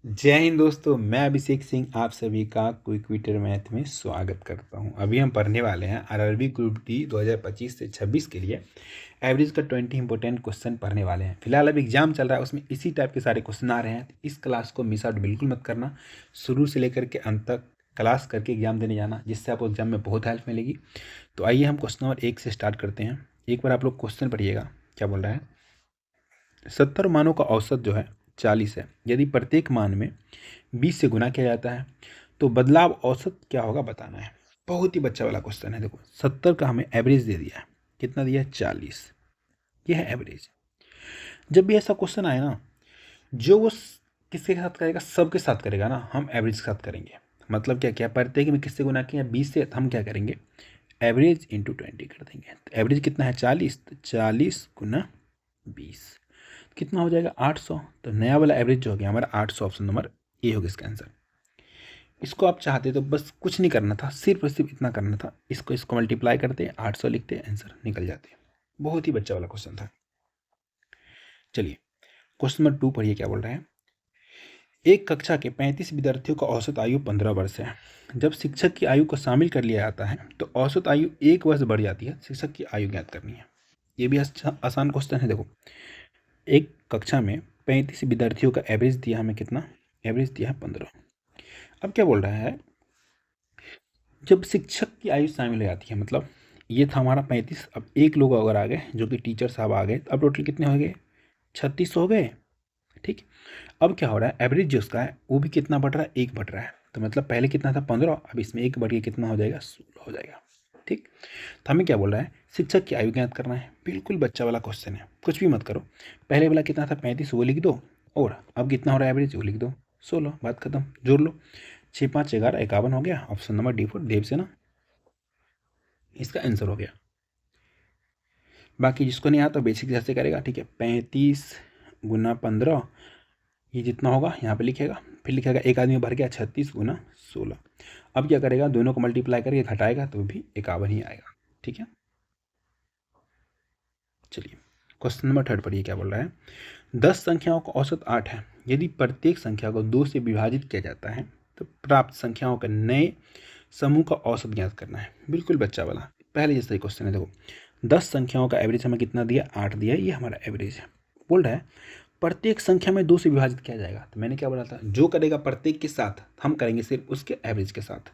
जय हिंद दोस्तों, मैं अभिषेक सिंह आप सभी का क्विक मैथ में स्वागत करता हूं। अभी हम पढ़ने वाले हैं आरआरबी ग्रुप डी 2025 से 26 के लिए एवरेज का 20 इंपॉर्टेंट क्वेश्चन पढ़ने वाले हैं। फिलहाल अभी एग्जाम चल रहा है, उसमें इसी टाइप के सारे क्वेश्चन आ रहे हैं। तो इस क्लास को मिस आउट बिल्कुल मत करना, शुरू से लेकर के अंत तक क्लास करके एग्जाम देने जाना, जिससे आपको एग्जाम में बहुत हेल्प मिलेगी। तो आइए हम क्वेश्चन नंबर 1 से स्टार्ट करते हैं। एक बार आप लोग क्वेश्चन पढ़िएगा, क्या बोल रहा है। 70 मानों का औसत जो है 40 है। यदि प्रत्येक मान में 20 से गुना किया जाता है तो बदलाव औसत क्या होगा बताना है। बहुत ही बच्चा वाला क्वेश्चन है। देखो 70 का हमें एवरेज दे दिया है, कितना दिया है 40, ये है एवरेज। जब भी ऐसा क्वेश्चन आए ना, जो वो किसके साथ करेगा, सबके साथ करेगा ना, हम एवरेज के साथ करेंगे। मतलब क्या क्या, प्रत्येक में किससे गुना किया 20 से, हम क्या करेंगे एवरेज इंटू 20 कर देंगे। तो एवरेज कितना है 40, तो 40 गुना 20 कितना हो जाएगा 800। तो नया वाला एवरेज जो हो गया हमारा 800, ऑप्शन नंबर ए होगा इसका आंसर। इसको आप चाहते तो बस कुछ नहीं करना था, सिर्फ और सिर्फ इतना करना था, इसको मल्टीप्लाई करते 800 लिखते, आंसर निकल जाते। बहुत ही बच्चा वाला क्वेश्चन था। चलिए क्वेश्चन नंबर 2 पढ़िए, क्या बोल रहे हैं। एक कक्षा के 35 विद्यार्थियों का औसत आयु 15 वर्ष है। जब शिक्षक की आयु को शामिल कर लिया जाता है तो औसत आयु 1 वर्ष बढ़ जाती है। शिक्षक की आयु ज्ञात करनी है। ये भी आसान क्वेश्चन है। देखो एक कक्षा में 35 विद्यार्थियों का एवरेज दिया हमें, कितना एवरेज दिया है 15। अब क्या बोल रहा है, जब शिक्षक की आयु शामिल हो जाती है, मतलब ये था हमारा 35, अब एक लोग अगर आ गए जो कि टीचर साहब आ गए, अब टोटल कितने हो गए 36 हो गए। ठीक, अब क्या हो रहा है, एवरेज जो उसका है वो भी कितना बढ़ रहा है, 1 बढ़ रहा है। तो मतलब पहले कितना था 15, अब इसमें 1 बढ़ के कितना हो जाएगा 16 हो जाएगा। ठीक, तो हमें क्या बोल रहा है, शिक्षक की आयु ज्ञात करना है। बिल्कुल बच्चा वाला क्वेश्चन है, कुछ भी मत करो। पहले वाला कितना था 35, वो लिख दो, और अब कितना हो रहा है एवरेज वो लिख दो 16, बात खत्म, जोड़ लो। 6 5 11 51 हो गया। ऑप्शन नंबर डी 4 देवसेना इसका आंसर हो गया। बाकी जिसको नहीं आता बेसिक जैसे करेगा, ठीक है। 35 गुना 15, ये जितना होगा यहाँ पे लिखेगा, फिर लिखेगा एक आदमी भर गया 36 गुना 16। अब क्या करेगा, दोनों को मल्टीप्लाई करके घटाएगा तो भी 51 ही आएगा। ठीक है, चलिए क्वेश्चन नंबर 3 पढ़िए, क्या बोल रहा है। 10 संख्याओं का औसत 8 है। यदि प्रत्येक संख्या को 2 से विभाजित किया जाता है तो प्राप्त संख्याओं के नए समूह का औसत ज्ञात करना है। बिल्कुल बच्चा वाला, पहले जैसा ही क्वेश्चन है। देखो 10 संख्याओं का एवरेज हमें कितना दिया, 8 दिया, ये हमारा एवरेज है। बोल रहा है प्रत्येक संख्या में 2 से विभाजित किया जाएगा। तो मैंने क्या बोला था, जो करेगा प्रत्येक के साथ, हम करेंगे सिर्फ उसके एवरेज के साथ।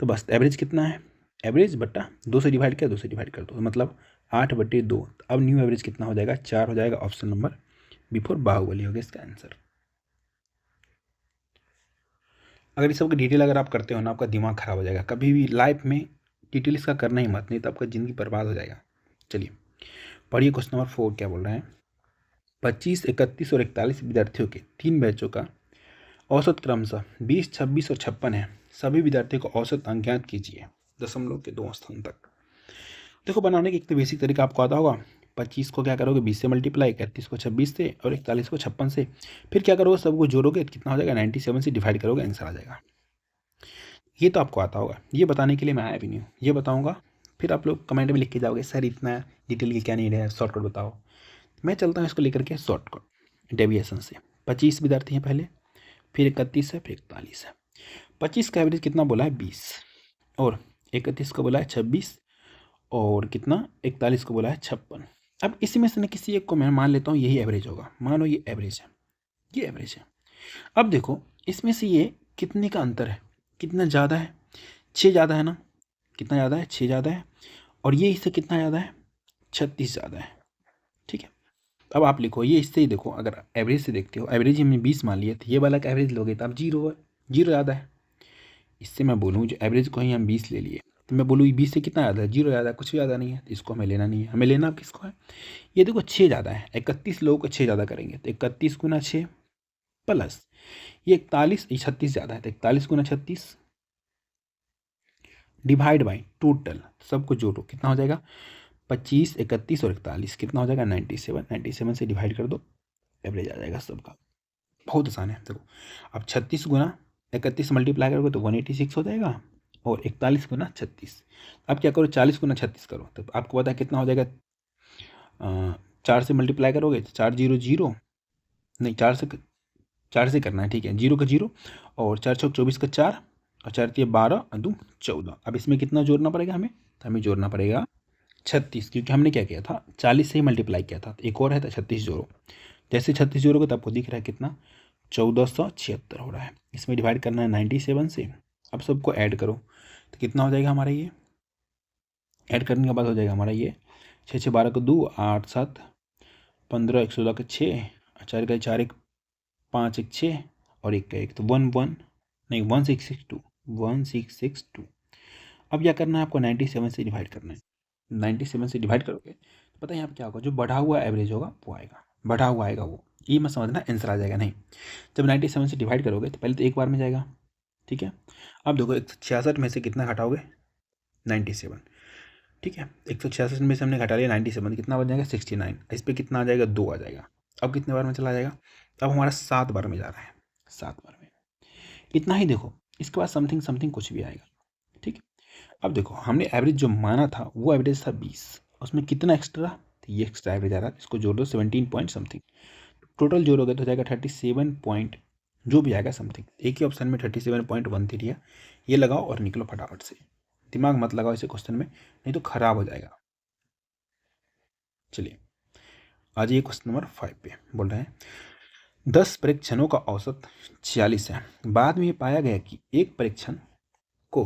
तो बस एवरेज कितना है, एवरेज बट्टा 2 से डिवाइड किया, 2 से डिवाइड कर दो, तो मतलब 8/2। अब न्यू एवरेज कितना हो जाएगा 4 हो जाएगा। ऑप्शन नंबर बिफोर बाहुबली हो गया इसका आंसर। अगर इस सब की डिटेल अगर आप करते हो ना, आपका दिमाग खराब हो जाएगा। कभी भी लाइफ में डिटेल इसका करना ही मत, नहीं तो आपका ज़िंदगी बर्बाद हो जाएगा। चलिए पढ़िए क्वेश्चन नंबर 4, क्या बोल रहे हैं। 25 31 और 41 विद्यार्थियों के 3 बैचों का औसत क्रमशः 20 26 और 56 है। सभी विद्यार्थियों को औसत अंक ज्ञात कीजिए दशमलव के 2 स्थान तक। देखो बनाने की एक तो बेसिक तरीका आपको आता होगा। 25 को क्या करोगे 20 से मल्टीप्लाई, 31 को 26 से, और 41 को 56 से। फिर क्या करोगे, सबको जोड़ोगे तो कितना हो जाएगा 97 से डिवाइड करोगे, आंसर आ जाएगा। ये तो आपको आता होगा, ये बताने के लिए मैं आया भी नहीं हूँ, ये बताऊँगा। फिर आप लोग कमेंट में लिख के जाओगे सर इतना डिटेल की क्या नीड है, शॉर्टकट बताओ। मैं चलता हूँ इसको लेकर के शॉर्टकट डेविएशन से। 25 विद्यार्थी हैं पहले, फिर 31 है, फिर 41 है। 25 का एवरेज कितना बोला है 20, और 31 को बोला है 26, और कितना 41 को बोला है 56। अब इसी में से न किसी एक को मैं मान लेता हूँ यही एवरेज होगा, मानो ये एवरेज है, ये एवरेज है। अब देखो इसमें से ये कितने का अंतर है, कितना ज़्यादा है, 6 ज़्यादा है ना, कितना ज़्यादा है 6 ज़्यादा है, और ये इससे कितना ज़्यादा है 36 ज़्यादा है। ठीक है, अब आप लिखो ये इससे ही देखो, अगर एवरेज से देखते हो, एवरेज हमने 20 मान लिया, तो ये वाला का एवरेज लोगे तो अब 0 है, 0 ज़्यादा है। इससे मैं बोलूँ जो एवरेज को ही हम 20 ले लिए, तो मैं बोलूँ 20 से कितना ज़्यादा है 0 ज़्यादा है, कुछ भी ज़्यादा नहीं है, तो इसको हमें लेना नहीं है। हमें लेना किसको है, ये देखो 6 ज़्यादा है, 31 लोगों को 6 ज़्यादा करेंगे तो 31 गुना 6 प्लस ये 41, ये 36 ज़्यादा है, तो 41 गुना 36 डिवाइड बाई टोटल, सबको जोड़ो कितना हो जाएगा 25 31 और 41 कितना हो जाएगा 97, 97 से डिवाइड कर दो, एवरेज आ जाएगा सबका। बहुत आसान है। देखो अब 36 गुना 31 मल्टीप्लाई करोगे तो 186 हो जाएगा, और 41 गुना 36। अब क्या करो 40 गुना 36 करो, तो आपको पता है कितना हो जाएगा। 4 से मल्टीप्लाई करोगे तो 4 0 0, नहीं 4 से 4 से करना है, ठीक है। 0 का 0 और 4 चौक 24 का 4 और 4 तिया 12 और 2 14। अब इसमें कितना जोड़ना पड़ेगा हमें, तो हमें जोड़ना पड़ेगा 36, क्योंकि हमने क्या किया था 40 से ही मल्टीप्लाई किया था। तो एक और है, तो 36 जोड़ो। जैसे 36 जोड़ोगे तो आपको दिख रहा है कितना 1476 हो रहा है। इसमें डिवाइड करना है 97 से। अब सबको ऐड करो तो कितना हो जाएगा हमारा ये, ऐड करने के बाद हो जाएगा हमारा ये 6 6 12 को 2 8 7 15 1 16 का 6 4 का 4 1 5 1 6 और 1 का 1, तो 1 1 नहीं 1662। अब क्या करना है आपको 97 से डिवाइड करना है। 97 से डिवाइड करोगे तो पता है यहाँ पे क्या होगा, जो बढ़ा हुआ एवरेज होगा वो आएगा, बढ़ा हुआ आएगा वो, ये मत समझना आंसर आ जाएगा नहीं। जब 97 से डिवाइड करोगे तो पहले तो एक बार में जाएगा, ठीक है। अब देखो 166 में से कितना घटाओगे 97, ठीक है। 166 में से हमने घटा लिया 97, कितना बच जाएगा 69। इस पर कितना आ जाएगा 2 आ जाएगा। अब कितने बार में चला जाएगा, अब हमारा 7 बार में जा रहा है, 7 बार में। इतना ही देखो, इसके बाद समथिंग समथिंग कुछ भी आएगा, ठीक है। अब देखो हमने एवरेज जो माना था वो एवरेज था 20, उसमें कितना एक्स्ट्रा, तो ये एक्स्ट्रा एवरेज आ रहा है, इसको जोड़ दो 17 पॉइंट समथिंग। टोटल जोड़ोगे तो हो जाएगा 37 पॉइंट जो भी आएगा समथिंग। एक ही ऑप्शन में 37.13 है, ये लगाओ और निकलो फटाफट से। दिमाग मत लगाओ इसे क्वेश्चन में, नहीं तो खराब हो जाएगा। चलिए आ जाइए क्वेश्चन नंबर 5 पे। बोल रहे हैं 10 परीक्षणों का औसत 46 है। बाद में ये पाया गया कि एक परीक्षण को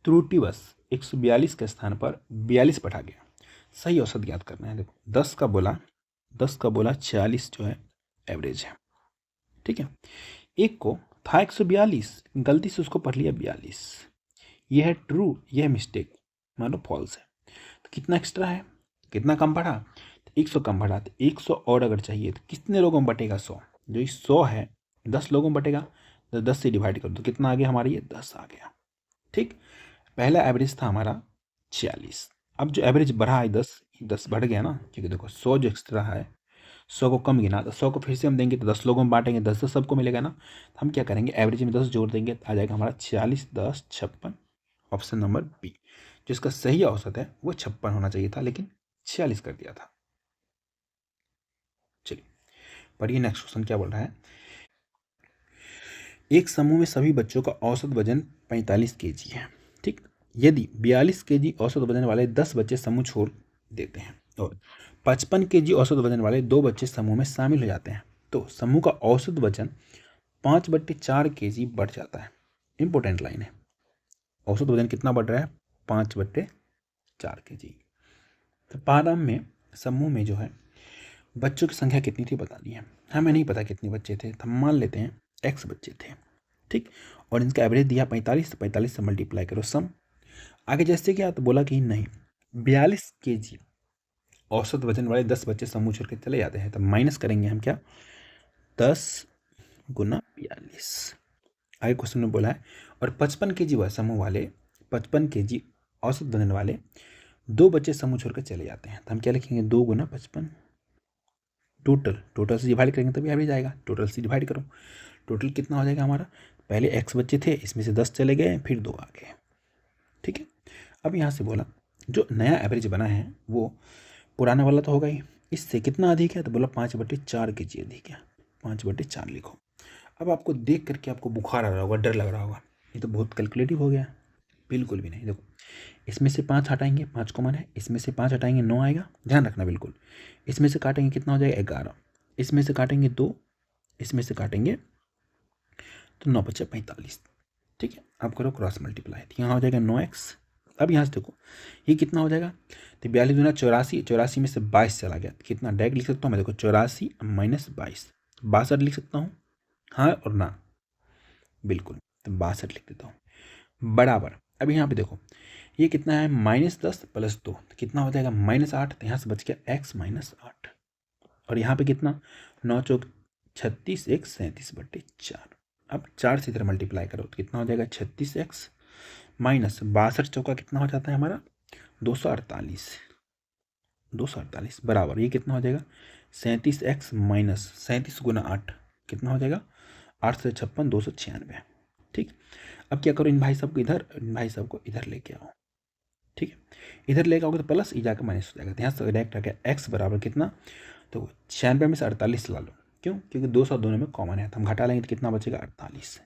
त्रुटिवश 142 के स्थान पर 42 पढ़ा गया। सही औसत ज्ञात करना है। देखो 10 का बोला 46 जो है एवरेज है, ठीक है। एक को था 142, गलती से उसको पढ़ लिया 42। यह है ट्रू, यह है मिस्टेक, मानो फॉल्स है। तो कितना एक्स्ट्रा है, कितना कम पढ़ा, तो 100 कम पढ़ा। तो 100 और अगर चाहिए तो कितने लोगों में बटेगा 100, जो 100 है 10 लोगों में बटेगा, तो 10 से डिवाइड कर दो, कितना आ गया हमारा ये 10 आ गया, ठीक। पहला एवरेज था हमारा 46, अब जो एवरेज बढ़ा है 10 बढ़ गया ना, क्योंकि देखो 100 जो एक्स्ट्रा है 100 को कम गिना, तो 100 को फिर से हम देंगे तो 10 लोगों में बांटेंगे, 10 10 सबको मिलेगा ना। तो हम क्या करेंगे एवरेज में 10 जोड़ देंगे, तो आ जाएगा हमारा 46 10 56। ऑप्शन नंबर बी, जिसका सही औसत है वो 56 होना चाहिए था, लेकिन 46 कर दिया था। चलिए पढ़िए नेक्स्ट क्वेश्चन क्या बोल रहा है। एक समूह में सभी बच्चों का औसत वजन 45 केजी है, ठीक। यदि 42 केजी औसत वजन वाले 10 बच्चे समूह छोड़ देते हैं और 55 केजी औसत वजन वाले 2 बच्चे समूह में शामिल हो जाते हैं, तो समूह का औसत वजन 5/4 केजी बढ़ जाता है। इंपॉर्टेंट लाइन है, औसत वजन कितना बढ़ रहा है 5/4 केजी। तो प्रारंभ में समूह में जो है बच्चों की संख्या कितनी थी बतानी है। हमें नहीं पता कितने बच्चे थे, तो हम मान लेते हैं x बच्चे थे, ठीक। और इनका एवरेज दिया 45, तो 45 से मल्टीप्लाई करो सम। आगे जैसे क्या, तो बोला कि नहीं 42 केजी औसत वजन वाले 10 बच्चे समूह छोड़ के चले जाते हैं, तो माइनस करेंगे हम क्या 10 गुना 42। आगे क्वेश्चन में बोला है और 55 केजी वह समूह वाले 55 केजी औसत वजन वाले 2 बच्चे समूह छोड़कर चले जाते हैं, तो हम क्या लिखेंगे 2 गुना 55। टोटल से डिवाइड करेंगे तभी एवरेज आएगा, टोटल से डिवाइड करो। टोटल कितना हो जाएगा हमारा, पहले x बच्चे थे, इसमें से 10 चले गए, फिर 2 आ गए, ठीक है। अब यहाँ से बोला जो नया एवरेज बना है वो पुराना वाला तो होगा ही, इससे कितना अधिक है, तो बोला 5/4 केजी अधिक है, 5/4 लिखो। अब आपको देख करके आपको बुखार आ रहा होगा, डर लग रहा होगा, ये तो बहुत कैलकुलेटिव हो गया। बिल्कुल भी नहीं, देखो इसमें से 5 हटाएंगे, 5 कॉमन है, इसमें से 5 हटाएंगे 9 आएगा, ध्यान रखना बिल्कुल। इसमें से काटेंगे कितना हो जाएगा 11, इसमें से काटेंगे 2, इसमें से काटेंगे तो 9 बचे 45, ठीक है। आप करो क्रॉस मल्टीप्लाई, तो यहाँ हो जाएगा 9x। अब यहाँ से देखो ये कितना हो जाएगा, तो 42 दूना 84, 84 में से 22 चला गया, कितना डायरेक्ट लिख सकता हूँ मैं, देखो 84 माइनस 22, 62 लिख सकता हूँ, हाँ और ना, बिल्कुल, तो 62 लिख देता हूँ बराबर। अब यहाँ पे देखो ये कितना है -10 + 2, तो कितना हो जाएगा -8, तो यहाँ से बच गया x - 8। और यहाँ पे कितना 9 चौक 36, 1 37/4। अब 4 से इधर मल्टीप्लाई करो तो कितना हो जाएगा 36x माइनस 62 चौका कितना हो जाता है हमारा 248, 248 बराबर ये कितना हो जाएगा 37x माइनस 37 गुना 8 कितना हो जाएगा 8 से 56 296, ठीक। अब क्या करो इन भाई साहब को इधर, इन भाई साहब को इधर लेके आओ, ठीक है। इधर लेके आओगे तो प्लस ई जाकर माइनस हो जाएगा, तो यहाँ से डायरेक्ट आ गया x बराबर कितना, तो 96 में से 48 ला लो, क्यों? क्योंकि 200 दोनों में कॉमन है, तो हम घटा लेंगे तो कितना बचेगा 48।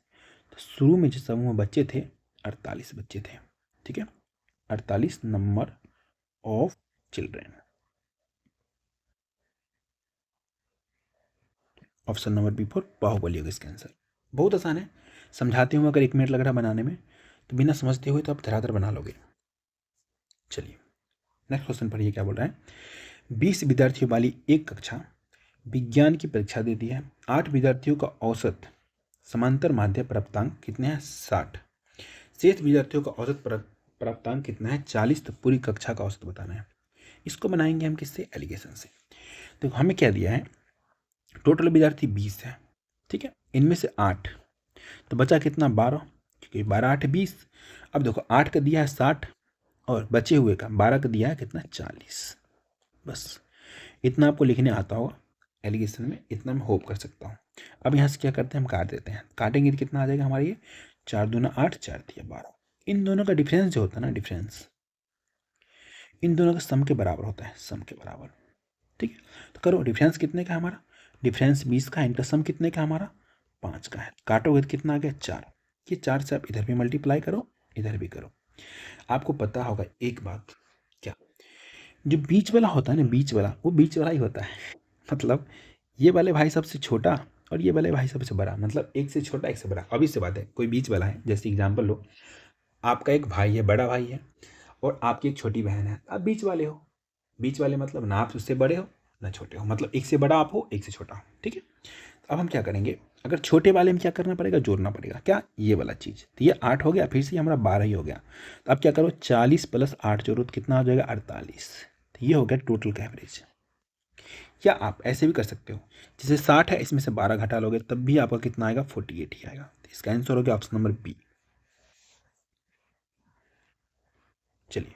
तो शुरू में जो समूह बच्चे थे 48 बच्चे थे, ठीक है, 48 number of children. Option number B for Baahubali होगा इसका आंसर। बहुत आसान है, समझाते हुए अगर 1 मिनट लग रहा बनाने में तो बिना समझते हुए तो आप धराधर बना लोगे। चलिए नेक्स्ट क्वेश्चन पढ़िए क्या बोल रहा है। 20 विद्यार्थियों वाली एक कक्षा विज्ञान की परीक्षा देती है। 8 विद्यार्थियों का औसत समांतर माध्य प्राप्तांक कितने हैं? 60। शेष विद्यार्थियों का औसत प्राप्तांक कितना है? 40। तो पूरी कक्षा का औसत बताना है। इसको बनाएंगे हम किससे? एलिगेशन से। तो हमें क्या दिया है? टोटल विद्यार्थी 20 है, ठीक है, इनमें से 8, तो बचा कितना? 12, क्योंकि 12 8 20। अब देखो 8 का दिया है 60 और बचे हुए का 12 का दिया है कितना? 40। बस इतना आपको लिखने आता होगा एलिगेशन में, इतना मैं होप कर सकता हूँ। अब यहाँ से क्या करते हैं? हम काट देते हैं। काटेंगे तो कितना आ जाएगा हमारे? ये 4 दूना 8, 4 दिया 12। इन दोनों का डिफरेंस जो होता है ना, डिफरेंस इन दोनों का सम के बराबर होता है, सम के बराबर, ठीक है। तो करो, डिफरेंस कितने का है हमारा? डिफरेंस 20 का, इनका सम कितने का? हमारा 5 का है। काटोगे तो कितना आ गया? 4। ये 4 से आप इधर भी मल्टीप्लाई करो, इधर भी करो। आपको पता होगा एक बात, क्या? जो बीच वाला होता है ना, बीच वाला, वो बीच वाला ही होता है। मतलब ये वाले भाई सबसे छोटा और ये वाले भाई सबसे बड़ा, मतलब एक से छोटा एक से बड़ा। अभी से बात है, कोई बीच वाला है, जैसे एग्जाम्पल लो, आपका एक भाई है, बड़ा भाई है, और आपकी एक छोटी बहन है, आप बीच वाले हो। बीच वाले मतलब ना आप उससे बड़े हो ना छोटे हो, मतलब एक से बड़ा आप हो, एक से छोटा हो, ठीक है। अब हम क्या करेंगे? अगर छोटे वाले में क्या करना पड़ेगा? जोड़ना पड़ेगा। क्या? ये वाला चीज़। तो ये 8 हो गया, फिर से हमारा 12 ही हो गया। तो अब क्या करो? 40 + 8 जोड़ो तो कितना हो जाएगा? 48। तो ये हो गया टोटल का एवरेज। या आप ऐसे भी कर सकते हो, जैसे 60 है, इसमें से 12 घटा लोगे तब भी आपका कितना आएगा? 48 ही आएगा। तो इसका आंसर हो गया ऑप्शन नंबर बी। चलिए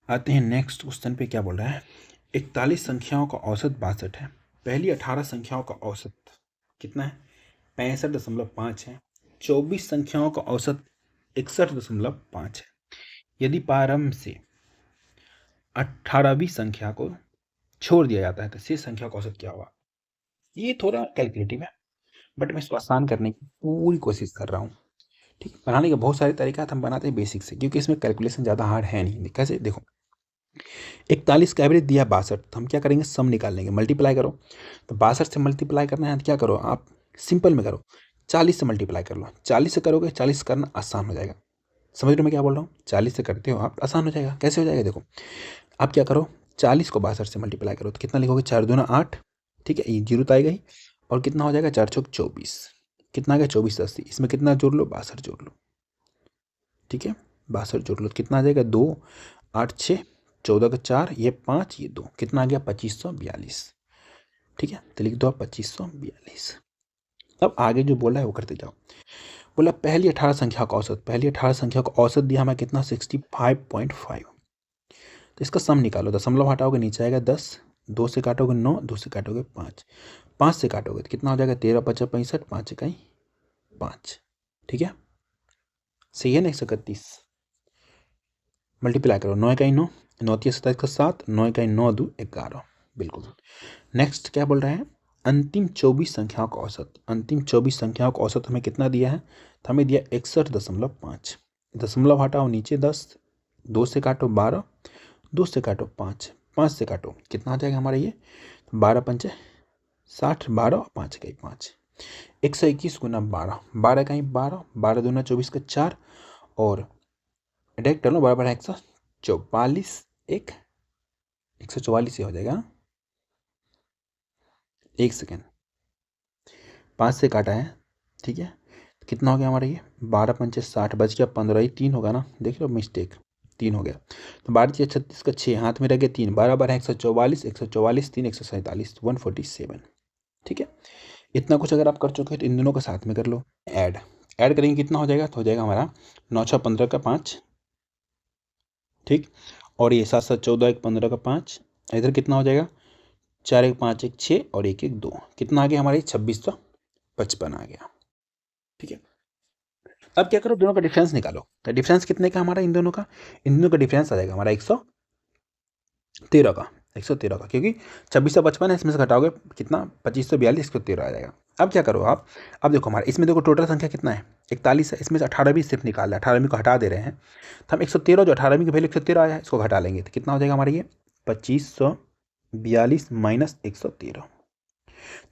आते हैं नेक्स्ट क्वेश्चन पे। क्या बोल रहा है? 41 संख्याओं का औसत 62 है। पहली 18 संख्याओं का औसत कितना है? 65.5 है। 24 संख्याओं का औसत 61.5 है। यदि प्रारंभ से 18वीं संख्या को छोड़ दिया जाता है तो शेष संख्या का औसत क्या होगा? ये थोड़ा कैलकुलेटिव है, बट मैं इसको आसान करने की पूरी कोशिश कर रहा हूँ, ठीक। बनाने के बहुत सारे तरीका हम बनाते हैं बेसिक से, क्योंकि इसमें कैलकुलेशन ज़्यादा हार्ड है नहीं। कैसे? देखो 41 का एवरेज दिया 62, तो हम क्या करेंगे? सम निकाल लेंगे, मल्टीप्लाई करो। तो 62 से मल्टीप्लाई करना है तो क्या करो आप? सिंपल में करो, 40 से मल्टीप्लाई कर लो। 40 से करोगे, 40 करना आसान हो जाएगा। समझ रहे हो मैं क्या बोल रहा हूँ? 40 से करते हो आप, आसान हो जाएगा। कैसे हो जाएगा? देखो आप क्या करो, 40 को 62 से मल्टीप्लाई करो तो कितना लिखोगे? 4 दूना 8, ठीक है, ये जीरो तो आएगा ही, और कितना हो जाएगा? 4 चौक 24, कितना आ गया? 24 80। इसमें कितना जोड़ लो? 62 जोड़ लो, ठीक है, 62 जोड़ लो तो कितना आ जाएगा? 2 8 6 14 का 4, ये 5, ये 2, कितना आ गया? 2542, ठीक है। तो लिख दो आप 2542। अब आगे जो बोला है वो करते जाओ। बोला पहली 18 संख्या का औसत, पहली 18 संख्या का औसत दिया हमें कितना? 65.5। तो इसका सम निकालो, दशमलव हटाओगे नीचे आएगा 10, 2 से काटोगे 9, 2 से काटोगे 5, 5 से काटोगे तो कितना हो जाएगा? 13 5 65, 5 इकाई 5, ठीक है, सही है ना? 131 मल्टीप्लाई करो, 9 इकाई 9, 9 3 27 का 7, 9 इकाई 9 2 11, बिल्कुल। नेक्स्ट क्या बोल रहे हैं? अंतिम 24 संख्याओं का औसत, अंतिम 24 संख्याओं का औसत हमें कितना दिया है? तो हमें दिया 61.5। दशमलव हटाओ नीचे 10, 2 से काटो 12, 2 से काटो 5, 5 से काटो कितना आ जाएगा हमारा? ये 12 पंचे 60, 12 और 5 इकाई 5, 121 गुना 12, 12 इकाई 12, 12 दूना 24 का 4, और डायरेक्ट कर लो, 12 12 144, 144 ही हो जाएगा। एक सेकेंड, 5 से काटा है, ठीक है, कितना हो गया हमारा? ये 12 पंचे 60, बच गया 15, ये 3 होगा ना, देख लो मिस्टेक, 3 हो गया। तो 12 6 36 का 6, हाथ में रह गया 3, 12 12 144, 144 3 147, 147, ठीक है। इतना कुछ अगर आप कर चुके हैं तो इन दोनों को साथ में कर लो, ऐड करेंगे कितना हो जाएगा? तो हो जाएगा हमारा 9 6 15 का 5, ठीक, और ये 7 7 14 1 15 का 5, इधर कितना हो जाएगा? 4 1 5 1 6 और 1 1 2, कितना आ गया हमारे? 2655 आ गया, ठीक है। अब क्या करो? दोनों का डिफरेंस निकालो। तो डिफरेंस कितने का हमारा इन दोनों का? इन दोनों का डिफरेंस आ जाएगा हमारा 113 का। 113 का, क्योंकि 2655 है, इसमें से घटाओगे कितना 2542, 113 आ जाएगा। अब क्या करो आप, अब देखो हमारे इसमें देखो टोटल संख्या कितना है 41 है, इसमें से 18 सिर्फ निकाल है, 18 को हटा दे रहे हैं, तो हम 113 जो 18 की वैल्यू 113 आया है इसको घटा लेंगे तो कितना हो जाएगा हमारा ये 2542 माइनस 113,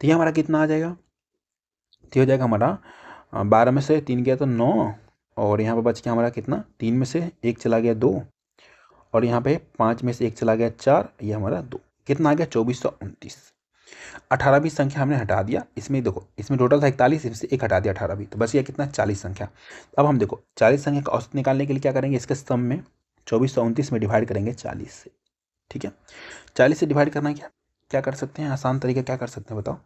तो ये हमारा कितना आ जाएगा, तो हो जाएगा हमारा 12 में से 3 गया तो 9, और यहाँ पर बच गया हमारा कितना 3 में से 1 चला गया 2, और यहाँ पे 5 में से 1 चला गया 4, ये हमारा 2, कितना आ गया 2429। 18वीं संख्या हमने हटा दिया, इसमें देखो इसमें टोटल था 41, इसमें 1 हटा दिया 18वीं, तो बस ये कितना 40 संख्या। अब हम देखो 40 संख्या का औसत निकालने के लिए क्या करेंगे, इसके सम में 2429 में डिवाइड करेंगे 40 से। ठीक है, 40 से डिवाइड करना क्या क्या कर सकते हैं, आसान तरीका क्या कर सकते हैं बताओ।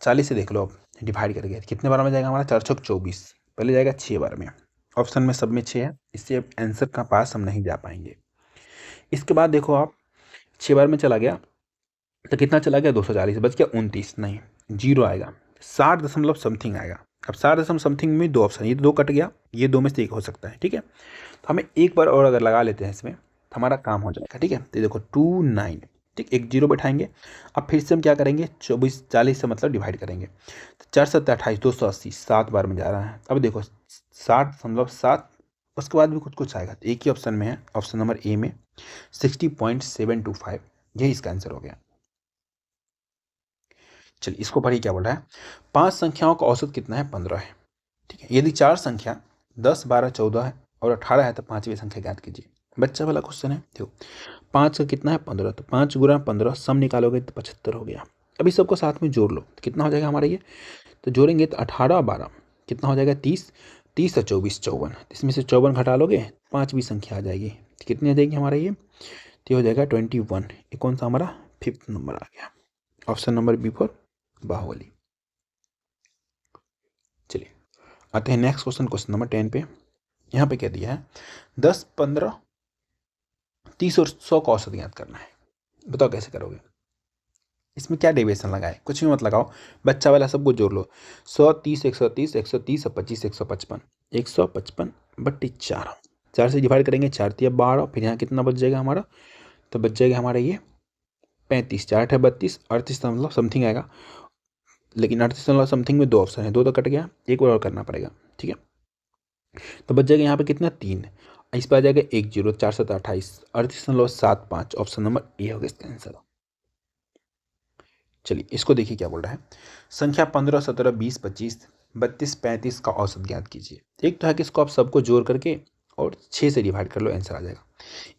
40 से देख लो, अब डिवाइड करके कितने बार में जाएगा हमारा 4 छक 24, पहले जाएगा 6 बार में, ऑप्शन में सब में 6 है, इससे अब आंसर का पास हम नहीं जा पाएंगे। इसके बाद देखो आप 6 बार में चला गया तो कितना चला गया 240, बच गया 29, नहीं जीरो आएगा, 60 दशमलव समथिंग आएगा। अब 60 दशमलव समथिंग में 2 ऑप्शन, ये 2 कट गया, ये 2 में से 1 हो सकता है। ठीक है, तो हमें एक बार और अगर लगा लेते हैं इसमें तो हमारा काम हो जाएगा। ठीक है, तो देखो 29, ठीक, एक जीरो बैठाएंगे। अब फिर से हम क्या करेंगे 24 40 से मतलब डिवाइड करेंगे, तो 4 7 28 280, 7 बार में जा रहा है। अब देखो 60.7, उसके बाद भी कुछ कुछ आएगा, तो एक ही ऑप्शन में है, ऑप्शन नंबर ए में 60.725, यही इसका आंसर हो गया। चलिए इसको पढ़िए क्या बोल रहा है, 5 संख्याओं का औसत कितना है 15 है। ठीक है, यदि 4 संख्या 10 12 14 है और 18 है तो 5वीं संख्या ज्ञात कीजिए। बच्चा वाला क्वेश्चन है, देखो 5 का कितना है 15, तो 5 गुना 15 सम निकालोगे तो 75 हो गया। अभी सबको साथ में जोड़ लो तो कितना हो जाएगा हमारा ये, तो जोड़ेंगे तो 18 और 12 कितना हो जाएगा 30, 30 और 24 54, इसमें से 54 घटा लोगे 5वीं संख्या आ जाएगी, तो कितनी आ जाएगी हमारा ये, तो हो जाएगा 21। ये कौन सा हमारा 5th नंबर आ गया, option number B for Baahubali. चलिए आते हैं नेक्स्ट क्वेश्चन, क्वेश्चन नंबर 10 पे। यहाँ पे क्या दिया है 10 15 30 और 100 का औसत ज्ञात करना है, बताओ कैसे करोगे। इसमें क्या डेविएशन लगाए, कुछ भी मत लगाओ, बच्चा वाला सबको जोड़ लो, 100 30 130 130 और 25 155, 155 बट्टी 4, 4 से डिवाइड करेंगे 4 तिया 12, फिर यहाँ कितना बच जाएगा हमारा, तो बच जाएगा हमारा ये 35, 4 है 32, 38 मतलब समथिंग आएगा, लेकिन 38 मतलब समथिंग में 2 ऑप्शन है, 2 तो कट गया, एक बार और करना पड़ेगा। ठीक है, तो बच जाएगा यहाँ पे कितना 3, इस पर आ जाएगा 1 0 4 7 28, 38.75, ऑप्शन नंबर ए होगा इसका आंसर। चलिए इसको देखिए क्या बोल रहा है, संख्या 15 17 20 25 32 35 का औसत ज्ञात कीजिए। एक तो है कि इसको आप सबको जोड़ करके और 6 से डिवाइड कर लो, आंसर आ जाएगा।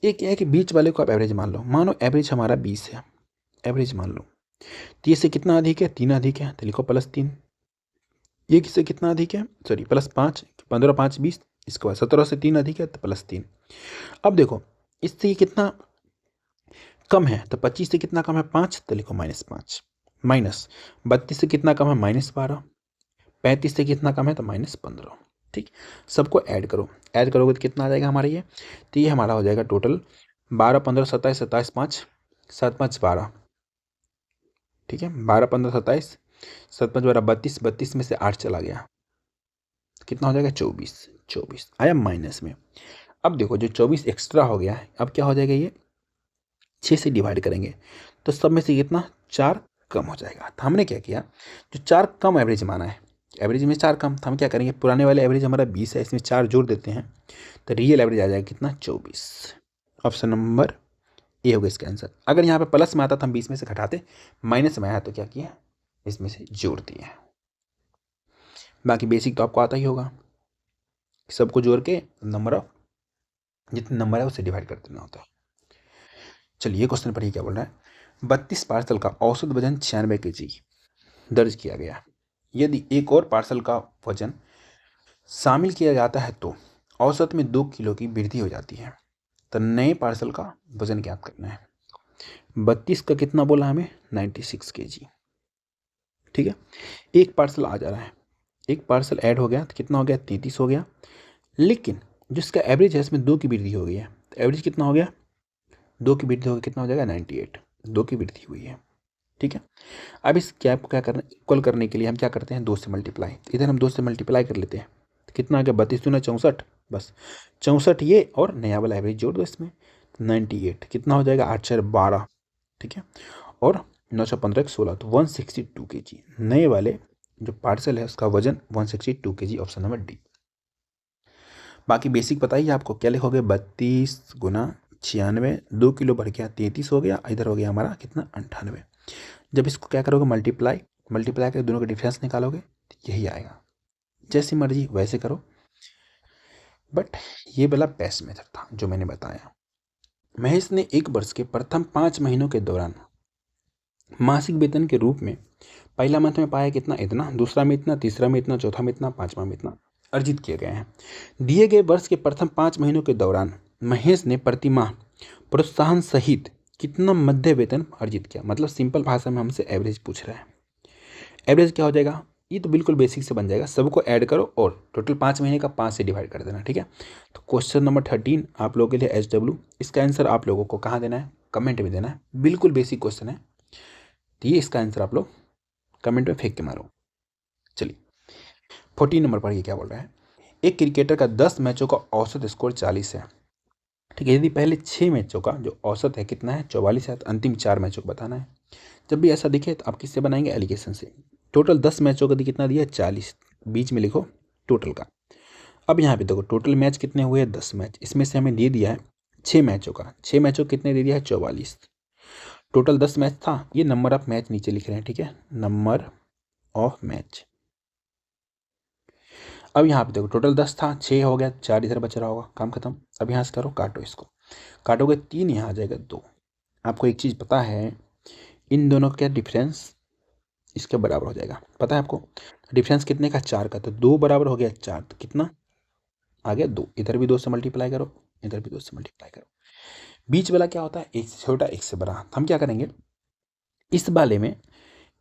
एक है कि बीच वाले को आप एवरेज मान लो, मानो एवरेज हमारा 20 है, एवरेज मान लो, 30 से कितना अधिक है 3 अधिक है, तो लिखो +3, ये किससे कितना अधिक है, सॉरी +5, 15 5 20, इसके बाद 17 से 3 अधिक है तो +3। अब देखो इससे ये कितना कम है, तो 25 से कितना कम है 5, तो लिखो -5, माइनस 32 से कितना कम है -12, 35 से कितना कम है तो -15। ठीक, सबको ऐड करो, ऐड करोगे तो कितना आ जाएगा हमारा ये, तो ये हमारा हो जाएगा टोटल 12 15 27 27 5 7 5 12। ठीक है, 12 15 27 7 5 12 32, 32 में से 8 चला गया, कितना हो जाएगा 24, 24 आया माइनस में। अब देखो जो 24 एक्स्ट्रा हो गया है, अब क्या हो जाएगा ये 6 से डिवाइड करेंगे तो सब में से कितना 4 कम हो जाएगा। तो हमने क्या किया, जो 4 कम एवरेज माना है, एवरेज में 4 कम, तो हम क्या करेंगे पुराने वाले एवरेज हमारा 20 है, इसमें 4 जोड़ देते हैं तो रियल एवरेज आ जाएगा कितना 24, ऑप्शन नंबर ए होगा इसका आंसर। अगर यहाँ पे प्लस में आता तो हम 20 में से घटाते, माइनस में आया तो क्या किया इसमें से जोड़ दिए। बाकी बेसिक तो आपको आता ही होगा, सबको जोड़ के नंबर ऑफ जितने नंबर है उससे डिवाइड कर देना होता है। चलिए क्वेश्चन पर ये क्या बोल रहा है, 32 पार्सल का औसत वजन 96 kg दर्ज किया गया, यदि एक और पार्सल का वजन शामिल किया जाता है तो औसत में 2 किलो की वृद्धि हो जाती है, तो नए पार्सल का वजन ज्ञात करना है। 32 का कितना बोला हमें 96 kg। ठीक है, एक पार्सल आ जा रहा है, एक पार्सल ऐड हो गया तो कितना हो गया 33 हो गया, लेकिन जिसका एवरेज है इसमें 2 की वृद्धि हो गई है, तो एवरेज कितना हो गया 2 की वृद्धि हो गई, कितना हो जाएगा 98, 2 की वृद्धि हुई है। ठीक है, अब इस गैप को क्या करना, इक्वल करने के लिए हम क्या करते हैं 2 से मल्टीप्लाई, इधर हम 2 से मल्टीप्लाई कर लेते हैं तो कितना आ गया 32 दूना 64, बस 64 ये और नया वाला एवरेज जोड़ दो इसमें 98, कितना हो जाएगा 8 4 12, ठीक है। और 915 16 तो 162 kg। नए वाले जो पार्सल है उसका वजन 162 kg, ऑप्शन नंबर डी। बाकी बेसिक बताइए आपको क्या लिखोगे, 32 गुना 96, 2 किलो बढ़ गया 33 हो गया, इधर हो गया हमारा कितना 98। जब इसको क्या करोगे मल्टीप्लाई करके दोनों का डिफरेंस निकालोगे तो यही आएगा। जैसी मर्जी वैसे करो, बट ये वाला बेस्ट मेथड था जो मैंने बताया। महेश ने एक वर्ष के प्रथम 5 महीनों के दौरान मासिक वेतन के रूप में पहला मंथ में पाया कितना, इतना, दूसरा में इतना, तीसरा में इतना, चौथा में इतना, पांचवा में इतना अर्जित किए गए हैं। दिए गए वर्ष के प्रथम 5 महीनों के दौरान महेश ने प्रति माह प्रोत्साहन सहित कितना मध्य वेतन अर्जित किया। मतलब सिंपल भाषा में हमसे एवरेज पूछ रहा है। एवरेज क्या हो जाएगा, ये तो बिल्कुल बेसिक से बन जाएगा, सबको ऐड करो और टोटल 5 महीने का 5 से डिवाइड कर देना। ठीक है, तो क्वेश्चन नंबर 13 आप लोगों के लिए SW, इसका आंसर आप लोगों को कहाँ देना है, कमेंट में देना है। बिल्कुल बेसिक क्वेश्चन है, तो ये इसका आंसर आप लोग कमेंट में फेंक के मारो। चलिए 14 नंबर पर ये क्या बोल रहा है, एक क्रिकेटर का 10 मैचों का औसत स्कोर 40 है। ठीक है, यदि पहले 6 मैचों का जो औसत है कितना है 44 है, तो अंतिम 4 मैचों को बताना है। जब भी ऐसा दिखे तो आप किससे बनाएंगे, एलिगेशन से। टोटल 10 मैचों का कितना दिया है 40, बीच में लिखो टोटल का। अब यहाँ पे देखो टोटल मैच कितने हुए 10 मैच, इसमें से हमें दे दिया है 6 मैचों का, 6 मैचों कितने दे दिया है 44, टोटल 10 मैच था। ये नंबर ऑफ मैच नीचे लिख रहे हैं, ठीक है, नंबर ऑफ मैच। अब यहाँ पे देखो टोटल 10 था, 6 हो गया, 4 इधर बच रहा होगा, काम खत्म। अब यहाँ से करो काटो, इसको काटोगे 3 यहाँ आ जाएगा 2। आपको एक चीज़ पता है, इन दोनों का क्या डिफरेंस इसके बराबर हो जाएगा, पता है आपको। डिफरेंस कितने का 4 का, तो 2 बराबर हो गया 4, तो कितना आ गया 2। इधर भी 2 से मल्टीप्लाई करो, इधर भी 2 से मल्टीप्लाई करो। बीच वाला क्या होता है, एक से छोटा एक से बड़ा। हम क्या करेंगे इस वाले में,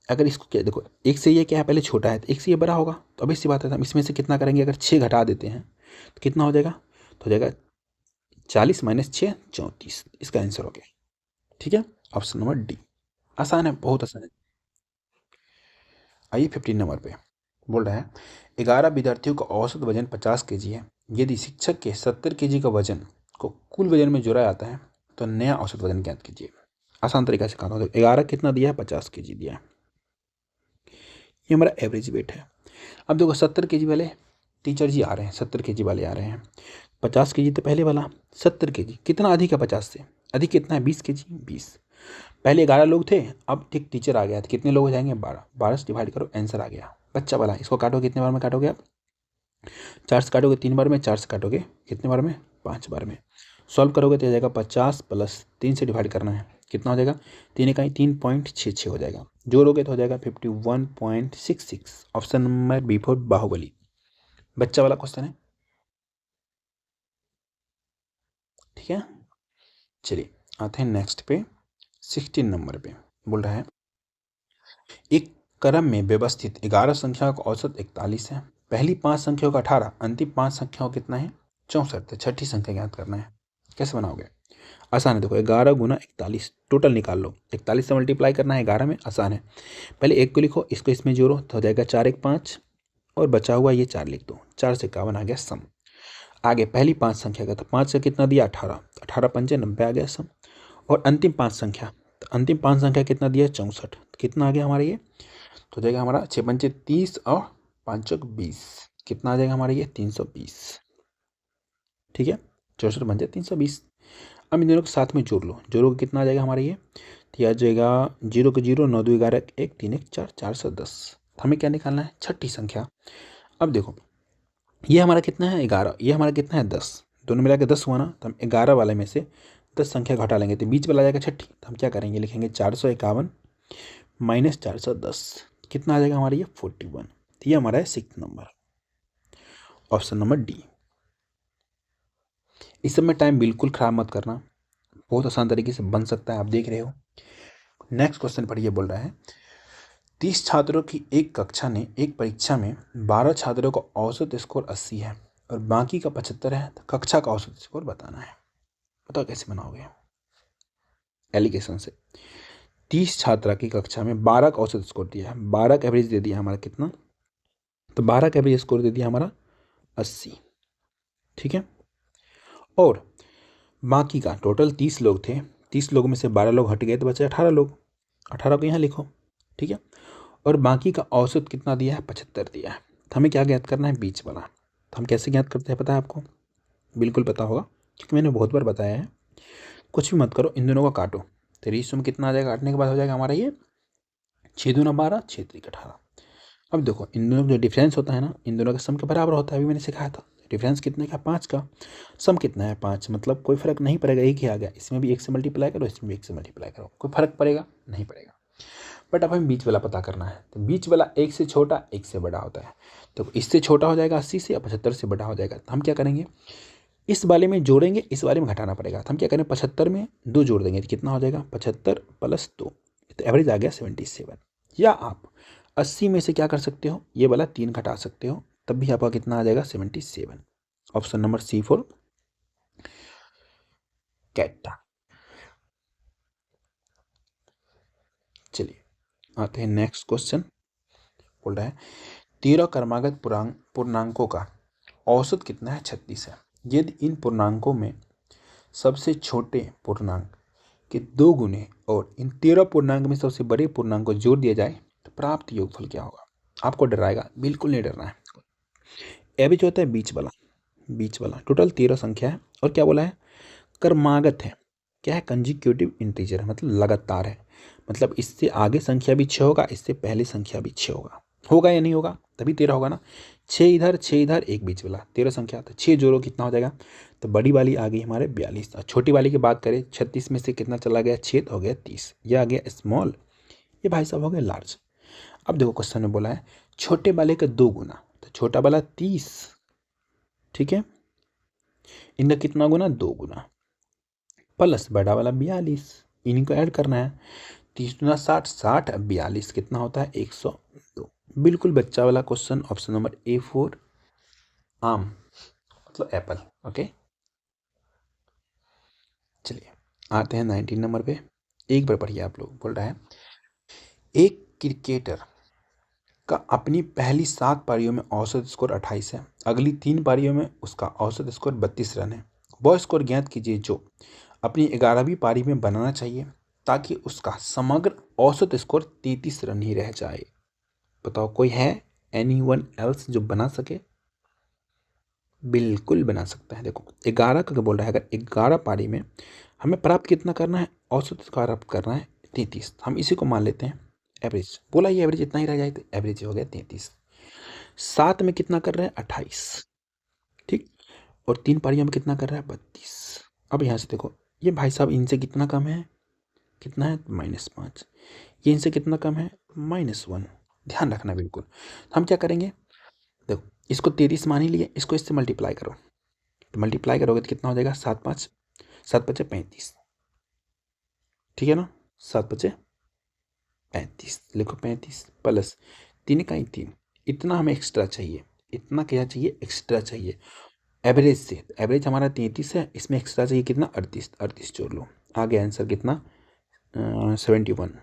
अगर इसको क्या देखो, एक से ये क्या है पहले छोटा है, तो एक से ये बड़ा होगा, तो अब इसी बात है हम इसमें से कितना करेंगे, अगर 6 घटा देते हैं तो कितना हो जाएगा, तो हो जाएगा 40 - 6 34, इसका आंसर हो गया। ठीक है, ऑप्शन नंबर डी। आसान है, बहुत आसान है। आइए 15 नंबर पे बोल रहा है, 11 विद्यार्थियों का औसत वजन 50 kg है। यदि शिक्षक के 70 kg का वजन को कुल वजन में जोड़ा जाता है तो नया औसत वजन ज्ञात कीजिए। आसान तरीका से कहता हूँ, 11 कितना दिया है 50 kg दिया है, ये हमारा एवरेज वेट है। अब देखो 70 kg वाले टीचर जी आ रहे हैं, 70 kg वाले आ रहे हैं, 50 kg तो पहले वाला, 70 kg कितना अधिक है 50 से, अधिक कितना है 20 kg, 20। पहले 11 लोग थे, अब ठीक टीचर आ गया, तो कितने लोग हो जाएंगे 12, 12 से डिवाइड करो, आंसर आ गया बच्चा वाला। इसको काटो, कितने बार में काटोगे आप, 4 से काटोगे 3 बार में, 4 से काटोगे कितने बार में 5 बार में। सॉल्व करोगे तो हो जाएगा 50 प्लस 3 से डिवाइड करना है, कितना हो जाएगा 3 इकाई 3.66 हो जाएगा, जोड़ोगे तो हो जाएगा 51.66। Option number B for Baahubali, बच्चा वाला क्वेश्चन है। ठीक है, चलिए आते हैं नेक्स्ट पे 16 नंबर पे बोल रहा है, एक क्रम में व्यवस्थित 11 संख्याओं का औसत 41 है। पहली 5 संख्याओं का 18, अंतिम 5 संख्याओं कितना है 64 है। छठी संख्या ज्ञात करना है, कैसे बनाओगे, आसान है। देखो 11 गुना 41 टोटल निकाल लो, 41 से मल्टीप्लाई करना है 11 में, आसान है। पहले 1 को लिखो, इसको इसमें जोड़ो तो हो जाएगा 4 1 5, और बचा हुआ ये 4 लिख दो, 4 से 51 आ गया सम। आगे पहली 5 संख्या का, तो 5 से कितना दिया 18, 18 पंजे 90 आ गया सम। और अंतिम 5 संख्या, तो अंतिम 5 संख्या कितना दिया 64, कितना आ गया हमारा ये, तो हो जाएगा हमारा 6 पंचे 30 और 5 चौक 20, कितना आ जाएगा हमारा ये 320। ठीक है, 64 पंजे 320। अब इन दोनों को साथ में जोड़ लो, जोड़ोगे कितना आ जाएगा हमारा ये, तो आ जाएगा 0 के 0, 9 2 11 1 3 1 4, 410। हमें क्या निकालना है छठी संख्या। अब देखो ये हमारा कितना है 11, ये हमारा कितना है 10, दोनों मिला के 10 हुआ ना, तो हम 11 वाले में से 10 संख्या घटा लेंगे, तो बीच वाला आ जाएगा छठी, तो हम क्या करेंगे लिखेंगे 451 - 410, कितना आ जाएगा हमारा ये 41। तो ये हमारा है 6 नंबर, ऑप्शन नंबर डी। इस सब में टाइम बिल्कुल ख़राब मत करना, बहुत आसान तरीके से बन सकता है, आप देख रहे हो। नेक्स्ट क्वेश्चन पर ये बोल रहा है, 30 छात्रों की एक कक्षा ने एक परीक्षा में 12 छात्रों का औसत स्कोर 80 है और बाकी का 75 है, तो कक्षा का औसत स्कोर बताना है। बताओ कैसे बनाओगे, एलिगेशन से। 30 छात्रा की कक्षा में 12 का औसत स्कोर दिया है, 12 का एवरेज दे दिया हमारा कितना, तो 12 का एवरेज स्कोर दे दिया हमारा 80। ठीक है, और बाकी का टोटल 30 लोग थे, 30 लोगों में से 12 लोग हट गए तो बचे 18 लोग, 18 को यहाँ लिखो, ठीक है। और बाकी का औसत कितना दिया है, 75 दिया है। तो हमें क्या ज्ञात करना है, बीच वाला। तो हम कैसे ज्ञात करते हैं पता है आपको, बिल्कुल पता होगा क्योंकि मैंने बहुत बार बताया है। कुछ भी मत करो, इन दोनों को काटो, तो 30 में कितना आ जाएगा, काटने के बाद हो जाएगा हमारा ये 6 दूना 12, 6 3 18। अब देखो इन दोनों का जो डिफरेंस होता है ना, इन दोनों का सम के बराबर होता है, अभी मैंने सिखाया था। डिफरेंस कितने का, 5 का। सम कितना है, 5, मतलब कोई फर्क नहीं पड़ेगा, एक ही आ गया। इसमें भी 1 से मल्टीप्लाई करो, इसमें भी 1 से मल्टीप्लाई करो, कोई फर्क पड़ेगा नहीं पड़ेगा। बट अब हमें बीच वाला पता करना है, तो बीच वाला 1 से छोटा 1 से बड़ा होता है। तो इससे छोटा हो जाएगा 80 से, और 75 से बड़ा हो जाएगा। तो हम क्या करेंगे, इस वाले में जोड़ेंगे, इस वाले में घटाना पड़ेगा। तो हम क्या करें, 75 में 2 जोड़ देंगे तो कितना हो जाएगा, 75 + 2, तो एवरेज आ गया 77। या आप 80 में से क्या कर सकते हो, ये वाला 3 घटा सकते हो, तब भी आपका कितना आ जाएगा, 77। Option number C4 कैटा। चलिए आते हैं नेक्स्ट क्वेश्चन। बोल रहा है 13 क्रमागत पूर्णांकों का औसत कितना है, 36 है। यदि इन पूर्णांकों में सबसे छोटे पूर्णांक के 2 गुने और इन 13 पूर्णांक में सबसे बड़े पूर्णांक को जोड़ दिया जाए तो प्राप्त योगफल क्या होगा। आपको डराएगा, बिल्कुल नहीं डरना है। एवरेज होता है बीच वाला, बीच वाला। टोटल 13 संख्या है और क्या बोला है, क्रमागत है। क्या है, कंजिक्यूटिव इंटीजर है, मतलब लगातार है। मतलब इससे आगे संख्या भी 6 होगा, इससे पहले संख्या भी 6 होगा। होगा या नहीं होगा, तभी 13 होगा ना। 6 इधर 6 इधर, एक बीच वाला, 13 संख्या। तो 6 जोड़ो कितना हो जाएगा, तो बड़ी वाली आ गई हमारे 42। और छोटी वाली की बात करें, 36 में से कितना चला गया, 6 हो गया 30। यह आ गया स्मॉल, ये भाई साहब हो गया लार्ज। अब देखो क्वेश्चन में बोला है छोटे वाले का 2 गुना, तो छोटा वाला 30, ठीक है। इनका कितना गुना, 2 गुना, प्लस बड़ा वाला 42, इन्हीं को ऐड करना है। 30 दूना 60, 60 अब 42 कितना होता है, 102। बिल्कुल बच्चा वाला क्वेश्चन, ऑप्शन नंबर A4 आम, मतलब एप्पल। ओके चलिए आते हैं 19 नंबर पे। एक बार पढ़िए आप लोग। बोल रहा है एक क्रिकेटर का अपनी पहली 7 पारियों में औसत स्कोर 28 है। अगली 3 पारियों में उसका औसत स्कोर 32 रन है। वह स्कोर ज्ञात कीजिए जो अपनी 11वीं पारी में बनाना चाहिए ताकि उसका समग्र औसत स्कोर 33 रन ही रह जाए। बताओ कोई है एनीवन एल्स जो बना सके। बिल्कुल बना सकता है। देखो 11 का बोल रहा है, अगर 11 पारी में हमें प्राप्त कितना करना है, औसत प्राप्त करना है 33। हम इसी को मान लेते हैं एवरेज। बोला ये एवरेज इतना ही रह जाए, तो एवरेज हो गया 33। 7 में कितना कर रहे हैं, 28, ठीक। और 3 पारियों में कितना कर रहा है, 32। अब यहाँ से देखो ये भाई साहब इनसे कितना कम है, कितना है, -5। ये इनसे कितना कम है, -1। ध्यान रखना बिल्कुल। हम क्या करेंगे, देखो इसको 33 मान ही लिए, इसको इससे मल्टीप्लाई करो, तो मल्टीप्लाई करोगे तो कितना हो जाएगा, 7 5 7 5 35, ठीक है ना। 7 5 35 लिखो, 35 प्लस 3 का ही 3, इतना हमें एक्स्ट्रा चाहिए। इतना क्या चाहिए, एक्स्ट्रा चाहिए एवरेज से। एवरेज हमारा 33 है, इसमें एक्स्ट्रा चाहिए कितना, 38। 38 जोड़ लो, आ गया आंसर कितना, 71।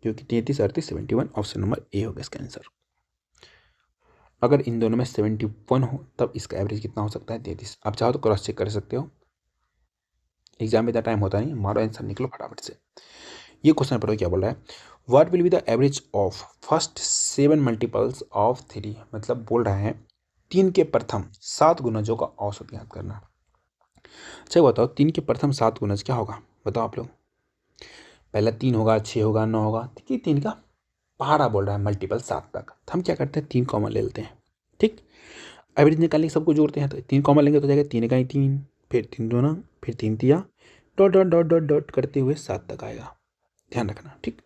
क्योंकि 33 38 71, ऑप्शन नंबर ए होगा इसका आंसर। अगर इन दोनों में 71 हो तब इसका एवरेज कितना हो सकता है, 33। आप चाहो तो क्रॉस चेक कर सकते हो, एग्जाम में इतना टाइम होता नहीं, मारो आंसर निकलो फटाफट से। ये क्वेश्चन पढ़ो क्या बोल रहा है, what will be the average of first 7 multiples of 3। मतलब बोल रहा है 3 के प्रथम 7 गुणजों का औसत ज्ञात करना। अच्छा बताओ 3 के प्रथम 7 गुणज क्या होगा, बताओ आप लोग। पहला 3 होगा, 6 होगा, 9 होगा, ठीक है। 3 का पहाड़ा बोल रहा है, मल्टीपल 7 तक। तो हम क्या करते हैं, 3 कॉमन ले लेते हैं, ठीक। एवरेज निकालने के सबको जोड़ते हैं, तो 3 कॉमन लेंगे तो जाएगा 3 का ही 3, फिर 3 दूना, फिर 3 तिया, dot dot dot dot dot करते हुए 7 तक आएगा। ध्यान रखना, ठीक।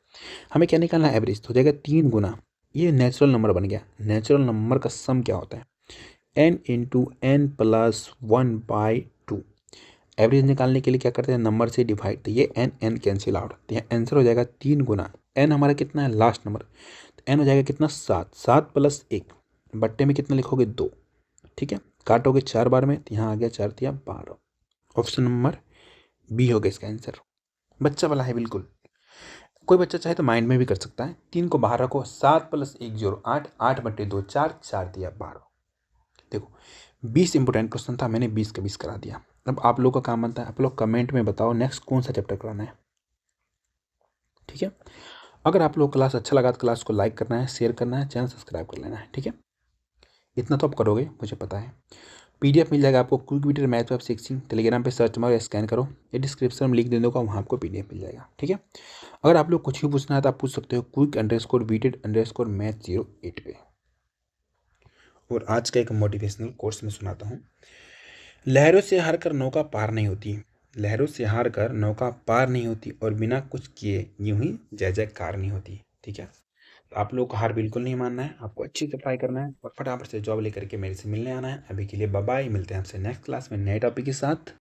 हमें क्या निकालना है, एवरेज। तो हो जाएगा 3 गुना, ये नेचुरल नंबर बन गया। नेचुरल नंबर का सम क्या होता है, n into n plus 1/2। Average निकालने के लिए क्या करते हैं, नंबर से डिवाइड, तो ये n कैंसिल आउट, तो यहाँ आंसर हो जाएगा 3 गुना। n हमारा कितना है, लास्ट नंबर, तो n हो जाएगा कितना, 7। 7 + 1 बट्टे में कितना लिखोगे, 2, ठीक है। काटोगे 4 बार में, तो यहाँ आ गया 4 तिया 12। ऑप्शन नंबर बी हो गया इसका आंसर। बच्चा वाला है बिल्कुल, कोई बच्चा चाहे तो माइंड में भी कर सकता है। 3 को बाहर रखो, 7 + 1 जोड़ो 8, 8/2 4, 4 तिया 12। देखो 20 इंपोर्टेंट क्वेश्चन था, मैंने 20 का 20 करा दिया। अब आप लोग का काम बनता है, आप लोग कमेंट में बताओ नेक्स्ट कौन सा चैप्टर कराना है, ठीक है। अगर आप लोग क्लास अच्छा लगा तो क्लास को लाइक करना है, शेयर करना है, चैनल सब्सक्राइब कर लेना है, ठीक है। इतना तो आप करोगे, मुझे पता है। पीडीएफ मिल जाएगा आपको, क्विक वीडियो मैथ वेब सिक्सिंग, टेलीग्राम पे सर्च मारो, स्कैन करो, ये डिस्क्रिप्शन में लिंक दे दूँगा, वहाँ आपको पीडीएफ मिल जाएगा, ठीक है। अगर आप लोग कुछ भी पूछना है तो आप पूछ सकते हो quick_weighted_math08 पे। और आज का एक मोटिवेशनल कोर्स में सुनाता हूँ। लहरों से हार कर नौका पार नहीं होती, लहरों से हार कर नौका पार नहीं होती, और बिना कुछ किए यूं ही जय जयकार नहीं होती, ठीक है। तो आप लोग को हार बिल्कुल नहीं मानना है, आपको अच्छी से पढ़ाई करना है और फटाफट से जॉब लेकर के मेरे से मिलने आना है। अभी के लिए बाय बाय, मिलते हैं आपसे नेक्स्ट क्लास में नए टॉपिक के साथ।